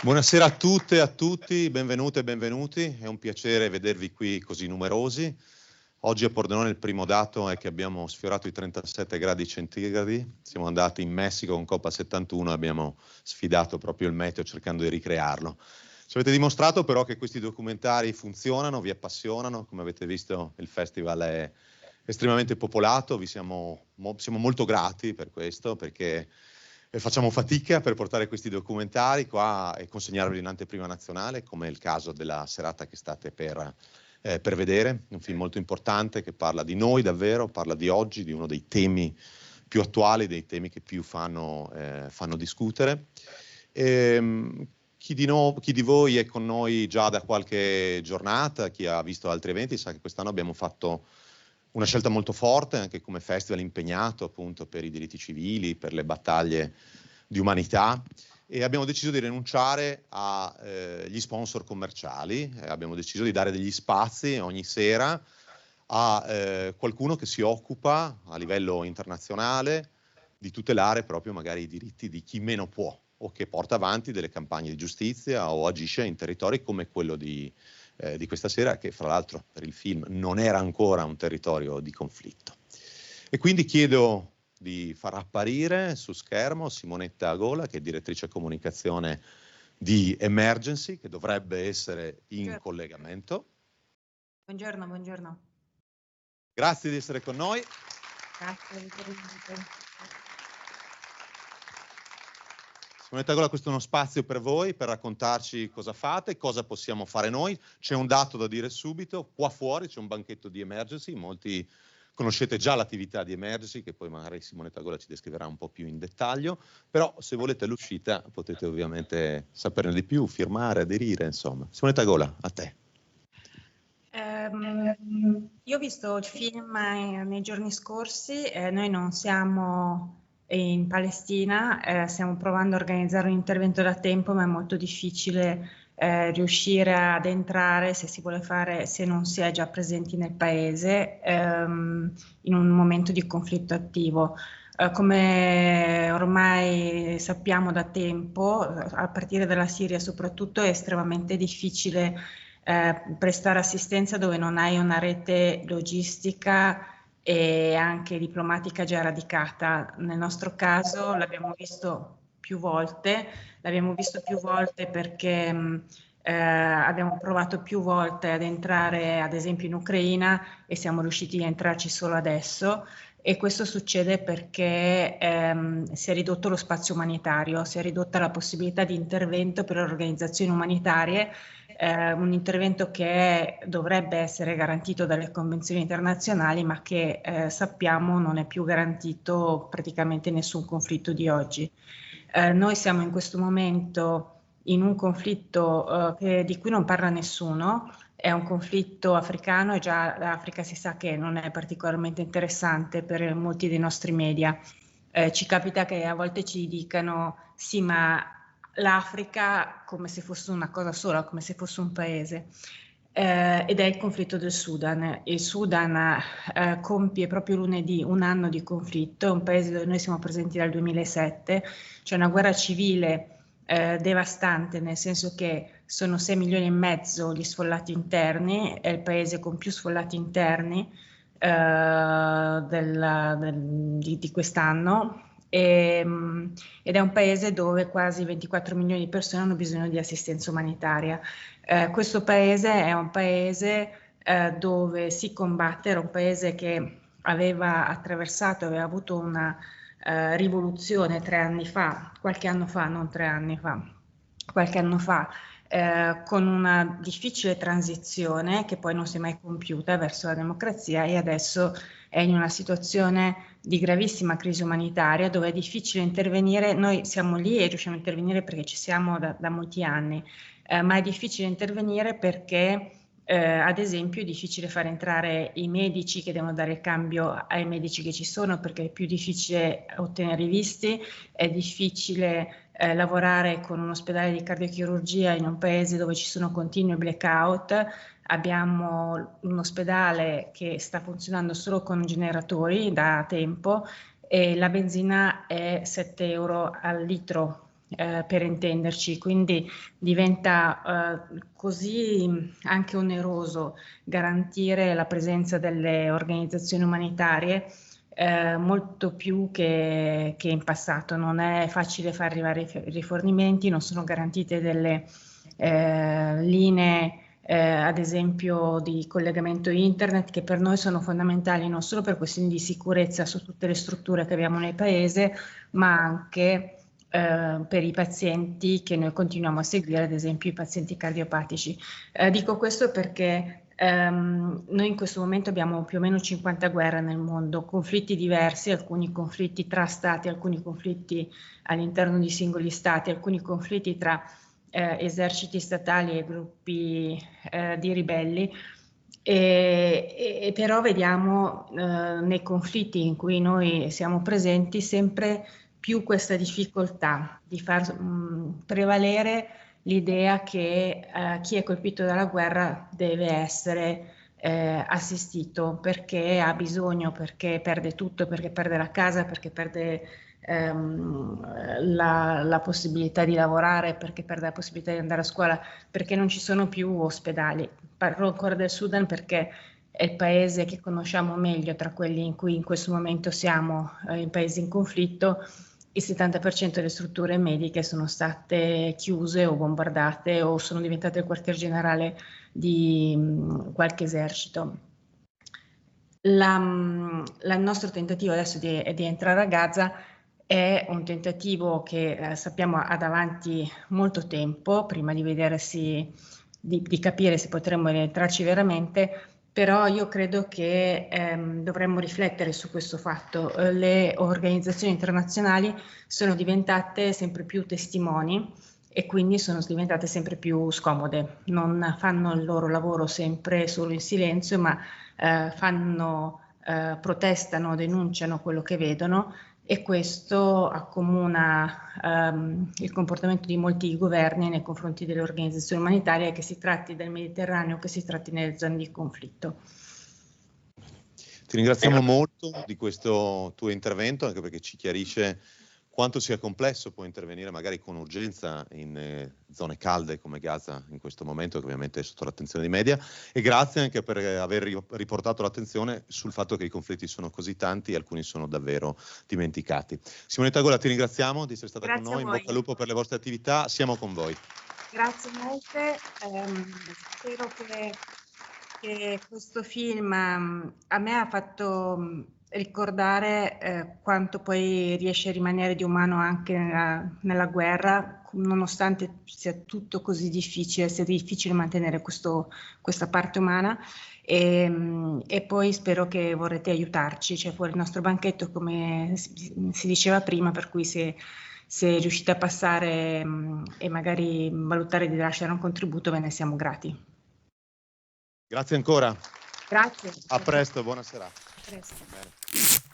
Buonasera a tutte e a tutti, benvenute e benvenuti, è un piacere vedervi qui così numerosi. Oggi a Pordenone il primo dato è che abbiamo sfiorato i 37 gradi centigradi, siamo andati in Messico con Coppa 71 e abbiamo sfidato proprio il meteo cercando di ricrearlo. Ci avete dimostrato però che questi documentari funzionano, vi appassionano, come avete visto il festival è estremamente popolato, siamo molto grati per questo, perché facciamo fatica per portare questi documentari qua e consegnarveli in anteprima nazionale, come è il caso della serata che state per vedere. Un film molto importante che parla di noi davvero, parla di oggi, di uno dei temi più attuali, dei temi che più fanno discutere. Chi di voi è con noi già da qualche giornata, chi ha visto altri eventi, sa che quest'anno abbiamo fatto una scelta molto forte, anche come festival impegnato appunto per i diritti civili, per le battaglie di umanità, e abbiamo deciso di rinunciare agli sponsor commerciali, abbiamo deciso di dare degli spazi ogni sera a qualcuno che si occupa a livello internazionale di tutelare proprio magari i diritti di chi meno può o che porta avanti delle campagne di giustizia o agisce in territori come quello di questa sera, che fra l'altro per il film non era ancora un territorio di conflitto. E quindi chiedo di far apparire su schermo Simonetta Gola, che è direttrice comunicazione di Emergency, che dovrebbe essere in collegamento. Buongiorno, buongiorno. Grazie di essere con noi. Grazie per l'invito. Simonetta Gola, questo è uno spazio per voi, per raccontarci cosa fate, cosa possiamo fare noi. C'è un dato da dire subito, qua fuori c'è un banchetto di Emergency, molti conoscete già l'attività di Emergency, che poi magari Simonetta Gola ci descriverà un po' più in dettaglio, però se volete l'uscita potete ovviamente saperne di più, firmare, aderire, insomma. Simonetta Gola, a te. Io ho visto il film nei giorni scorsi, noi non siamo in Palestina, stiamo provando a organizzare un intervento da tempo, ma è molto difficile riuscire ad entrare se si vuole fare, se non si è già presenti nel paese in un momento di conflitto attivo. Come ormai sappiamo da tempo, a partire dalla Siria soprattutto, è estremamente difficile prestare assistenza dove non hai una rete logistica e anche diplomatica già radicata. Nel nostro caso l'abbiamo visto più volte perché abbiamo provato più volte ad entrare ad esempio in Ucraina e siamo riusciti a entrarci solo adesso, e questo succede perché si è ridotto lo spazio umanitario, si è ridotta la possibilità di intervento per le organizzazioni umanitarie, un intervento che dovrebbe essere garantito dalle convenzioni internazionali, ma che sappiamo non è più garantito praticamente in nessun conflitto di oggi. Noi siamo in questo momento in un conflitto di cui non parla nessuno, è un conflitto africano e già l'Africa si sa che non è particolarmente interessante per molti dei nostri media. Ci capita che a volte ci dicano sì, ma l'Africa come se fosse una cosa sola, come se fosse un paese. Ed è il conflitto del Sudan. Il Sudan compie proprio lunedì un anno di conflitto, è un paese dove noi siamo presenti dal 2007, c'è una guerra civile devastante, nel senso che sono 6 milioni e mezzo gli sfollati interni, è il paese con più sfollati interni di quest'anno, ed è un paese dove quasi 24 milioni di persone hanno bisogno di assistenza umanitaria. Questo paese è un paese dove si combatte, era un paese che aveva avuto una rivoluzione 3 anni fa, qualche anno fa, non 3 anni fa, qualche anno fa, con una difficile transizione che poi non si è mai compiuta verso la democrazia, e adesso è in una situazione di gravissima crisi umanitaria dove è difficile intervenire. Noi siamo lì e riusciamo a intervenire perché ci siamo da molti anni, ma è difficile intervenire perché ad esempio è difficile fare entrare i medici che devono dare il cambio ai medici che ci sono, perché è più difficile ottenere i visti, è difficile lavorare con un ospedale di cardiochirurgia in un paese dove ci sono continui blackout. Abbiamo un ospedale che sta funzionando solo con generatori da tempo e la benzina è 7 euro al litro, per intenderci, quindi diventa così anche oneroso garantire la presenza delle organizzazioni umanitarie, molto più che in passato. Non è facile far arrivare i rifornimenti, non sono garantite delle linee ad esempio di collegamento internet, che per noi sono fondamentali non solo per questioni di sicurezza su tutte le strutture che abbiamo nel paese, ma anche per i pazienti che noi continuiamo a seguire, ad esempio i pazienti cardiopatici. Dico questo perché noi in questo momento abbiamo più o meno 50 guerre nel mondo, conflitti diversi, alcuni conflitti tra stati, alcuni conflitti all'interno di singoli stati, alcuni conflitti tra eserciti statali e gruppi di ribelli, e però vediamo nei conflitti in cui noi siamo presenti sempre più questa difficoltà di far prevalere l'idea che chi è colpito dalla guerra deve essere assistito perché ha bisogno, perché perde tutto, perché perde la casa, perché perde la possibilità di lavorare, perché perde la possibilità di andare a scuola, perché non ci sono più ospedali. Parlo ancora del Sudan perché è il paese che conosciamo meglio tra quelli in cui in questo momento siamo in paesi in conflitto. Il 70% delle strutture mediche sono state chiuse o bombardate o sono diventate il quartier generale di qualche esercito. Il nostro tentativo adesso di entrare a Gaza è un tentativo che sappiamo ha davanti molto tempo prima di di capire se potremmo entrarci veramente, però io credo che dovremmo riflettere su questo fatto. Le organizzazioni internazionali sono diventate sempre più testimoni e quindi sono diventate sempre più scomode, non fanno il loro lavoro sempre solo in silenzio, ma protestano, denunciano quello che vedono, e questo accomuna il comportamento di molti governi nei confronti delle organizzazioni umanitarie, che si tratti del Mediterraneo, che si tratti nelle zone di conflitto. Ti ringraziamo molto di questo tuo intervento, anche perché ci chiarisce quanto sia complesso poi intervenire magari con urgenza in zone calde come Gaza in questo momento, che ovviamente è sotto l'attenzione dei media, e grazie anche per aver riportato l'attenzione sul fatto che i conflitti sono così tanti e alcuni sono davvero dimenticati. Simonetta Gola, ti ringraziamo di essere stata con noi, in bocca al lupo per le vostre attività, siamo con voi. Grazie molte, spero che questo film a me ha fatto ricordare quanto poi riesce a rimanere di umano anche nella guerra, nonostante sia tutto così difficile, sia difficile mantenere questa parte umana, e poi spero che vorrete aiutarci, c'è fuori il nostro banchetto, come si diceva prima, per cui se riuscite a passare e magari valutare di lasciare un contributo, ve ne siamo grati. Grazie ancora. Grazie. A presto, buona serata. A presto.